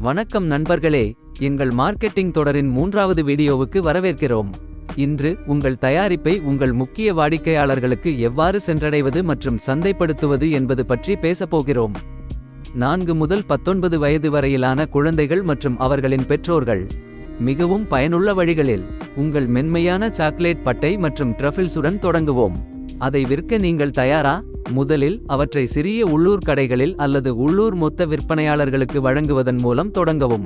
வணக்கம் நண்பர்களே, எங்கள் மார்க்கெட்டிங் தொடரின் 3வது வீடியோவுக்கு வரவேற்கிறோம். இன்று உங்கள் தயாரிப்பை உங்கள் முக்கிய வாடிக்கையாளர்களுக்கு எவ்வாறு சென்றடைவது மற்றும் சந்தைப்படுத்துவது என்பது பற்றி பேசப்போகிறோம். 4 முதல் 19 வயது வரையிலான குழந்தைகள் மற்றும் அவர்களின் பெற்றோர்கள் மிகவும் பயனுள்ள வழிகளில் உங்கள் மென்மையான சாக்லேட் பட்டை மற்றும் ட்ரஃபிள்ஸுடன் தொடங்குவோம். அதை விற்க நீங்கள் தயாரா? முதலில் அவற்றை சிறிய உள்ளூர் கடைகளில் அல்லது உள்ளூர் மொத்த விற்பனையாளர்களுக்கு வழங்குவதன் மூலம் தொடங்கவும்.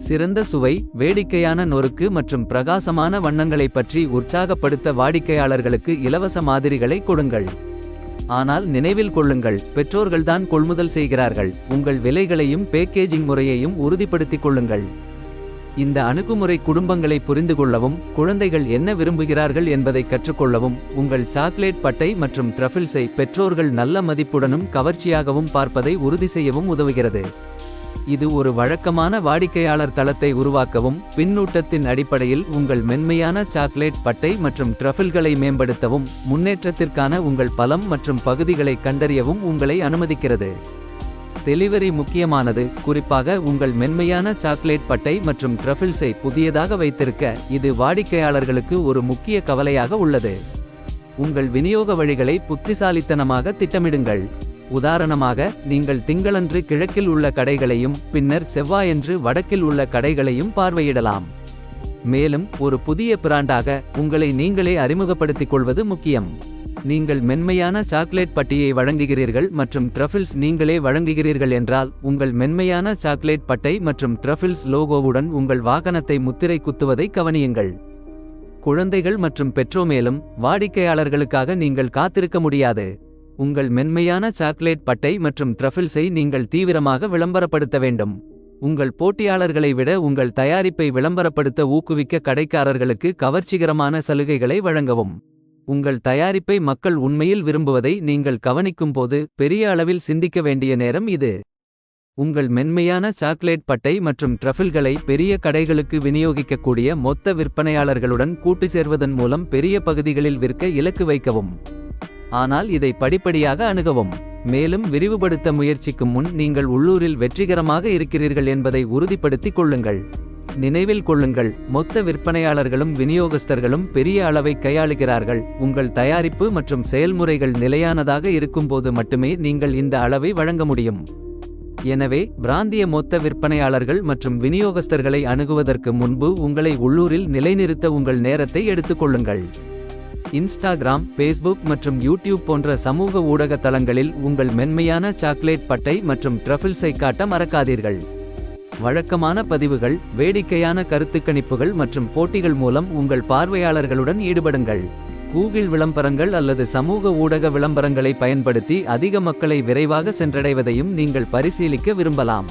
சிறந்த சுவை, வேடிக்கையான நொறுக்கு மற்றும் பிரகாசமான வண்ணங்களைப் பற்றி உற்சாகப்படுத்த வாடிக்கையாளர்களுக்கு இலவச மாதிரிகளை கொடுங்கள். ஆனால் நினைவில் கொள்ளுங்கள், பெற்றோர்கள்தான் கொள்முதல் செய்கிறார்கள். உங்கள் விலைகளையும் பேக்கேஜிங் முறையையும் உறுதிப்படுத்திக் கொள்ளுங்கள். இந்த அணுகுமுறை குடும்பங்களை புரிந்துகொள்ளவும் குழந்தைகள் என்ன விரும்புகிறார்கள் என்பதை கற்றுக்கொள்ளவும் உங்கள் சாக்லேட் பட்டை மற்றும் ட்ரஃபிள்ஸை பெற்றோர்கள் நல்ல மதிப்புடனும் கவர்ச்சியாகவும் பார்ப்பதை உறுதி செய்யவும் உதவுகிறது. இது ஒரு வழக்கமான வாடிக்கையாளர் தளத்தை உருவாக்கவும் பின்னூட்டத்தின் அடிப்படையில் உங்கள் மென்மையான சாக்லேட் பட்டை மற்றும் ட்ரஃபிள்களை மேம்படுத்தவும் முன்னேற்றத்திற்கான உங்கள் பலம் மற்றும் பகுதிகளை கண்டறியவும் உங்களை அனுமதிக்கிறது. டெலிவரி முக்கியமானது, குறிப்பாக உங்கள் மென்மையான சாக்லேட் பட்டை மற்றும் ட்ரஃபிள்ஸை புதியதாக வைத்திருக்க இது வாடிக்கையாளர்களுக்கு ஒரு முக்கிய கவலையாக உள்ளது. உங்கள் விநியோக வழிகளை புத்திசாலித்தனமாக திட்டமிடுங்கள். உதாரணமாக, நீங்கள் திங்களன்று கிழக்கில் உள்ள கடைகளையும் பின்னர் செவ்வாயன்று வடக்கில் உள்ள கடைகளையும் பார்வையிடலாம். மேலும் ஒரு புதிய பிராண்டாக உங்களை நீங்களே அறிமுகப்படுத்திக் கொள்வது முக்கியம். நீங்கள் மென்மையான சாக்லேட் பட்டியை வழங்குகிறீர்கள் மற்றும் ட்ரஃபிள்ஸ் நீங்களே வழங்குகிறீர்கள் என்றால் உங்கள் மென்மையான சாக்லேட் பட்டை மற்றும் ட்ரஃபிள்ஸ் லோகோவுடன் உங்கள் வாகனத்தை முத்திரை குத்துவதை கவனியுங்கள். குழந்தைகள் மற்றும் மேலும் வாடிக்கையாளர்களுக்காக நீங்கள் காத்திருக்க முடியாது. உங்கள் மென்மையான சாக்லேட் பட்டை மற்றும் ட்ரஃபிள்ஸை நீங்கள் தீவிரமாக விளம்பரப்படுத்த வேண்டும். உங்கள் போட்டியாளர்களை விட உங்கள் தயாரிப்பை விளம்பரப்படுத்த ஊக்குவிக்க கடைக்காரர்களுக்கு கவர்ச்சிகரமான சலுகைகளை வழங்கவும். உங்கள் தயாரிப்பை மக்கள் உண்மையில் விரும்புவதை நீங்கள் கவனிக்கும் போது பெரிய அளவில் சிந்திக்க வேண்டிய நேரம் இது. உங்கள் மென்மையான சாக்லேட் பட்டை மற்றும் ட்ரஃபிள்களை பெரிய கடைகளுக்கு விநியோகிக்கக்கூடிய மொத்த விற்பனையாளர்களுடன் கூட்டு சேர்வதன் மூலம் பெரிய பகுதிகளில் விற்க இலக்கு வைக்கவும். ஆனால் இதை படிப்படியாக அணுகவும். மேலும் விரிவுபடுத்த முயற்சிக்கும் முன் நீங்கள் உள்ளூரில் வெற்றிகரமாக இருக்கிறீர்கள் என்பதை உறுதிப்படுத்திக் கொள்ளுங்கள். நினைவில் கொள்ளுங்கள், மொத்த விற்பனையாளர்களும் விநியோகஸ்தர்களும் பெரிய அளவை கையாளுகிறார்கள். உங்கள் தயாரிப்பு மற்றும் செயல்முறைகள் நிலையானதாக இருக்கும்போது மட்டுமே நீங்கள் இந்த அளவை வழங்க முடியும். எனவே பிராந்திய மொத்த விற்பனையாளர்கள் மற்றும் விநியோகஸ்தர்களை அணுகுவதற்கு முன்பு உங்களை உள்ளூரில் நிலைநிறுத்த உங்கள் நேரத்தை எடுத்துக்கொள்ளுங்கள். இன்ஸ்டாகிராம், ஃபேஸ்புக் மற்றும் யூடியூப் போன்ற சமூக ஊடக தளங்களில் உங்கள் மென்மையான சாக்லேட் பட்டை மற்றும் ட்ரஃபிள்ஸை காட்ட மறக்காதீர்கள். வழக்கமான பதிவுகள், வேடிக்கையான கருத்துக்கணிப்புகள் மற்றும் போட்டிகள் மூலம் உங்கள் பார்வையாளர்களுடன் ஈடுபடுங்கள். கூகிள் விளம்பரங்கள் அல்லது சமூக ஊடக விளம்பரங்களை பயன்படுத்தி அதிக மக்களை விரைவாக சென்றடைவதையும் நீங்கள் பரிசீலிக்க விரும்பலாம்.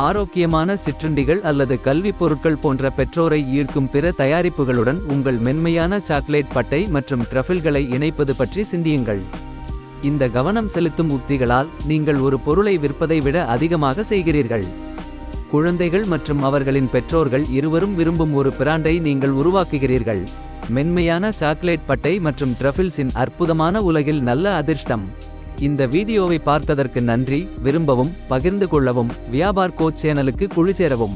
ஆரோக்கியமான சிற்றுண்டிகள் அல்லது கல்விப் பொருட்கள் போன்ற பெற்றோரை ஈர்க்கும் பிற தயாரிப்புகளுடன் உங்கள் மென்மையான சாக்லேட் பட்டை மற்றும் ட்ரஃபிள்களை இணைப்பது பற்றி சிந்தியுங்கள். இந்த கவனம் செலுத்தும் உத்திகளால் நீங்கள் ஒரு பொருளை விற்பதை விட அதிகமாக செய்கிறீர்கள். குழந்தைகள் மற்றும் அவர்களின் பெற்றோர்கள் இருவரும் விரும்பும் ஒரு பிராண்டை நீங்கள் உருவாக்குகிறீர்கள். மென்மையான சாக்லேட் பட்டை மற்றும் ட்ரஃபிள்ஸின் அற்புதமான உலகில் நல்ல அதிர்ஷ்டம். இந்த வீடியோவை பார்த்ததற்கு நன்றி. விரும்பவும், பகிர்ந்து கொள்ளவும், வியாபார் கோச் சேனலுக்கு குழு சேரவும்.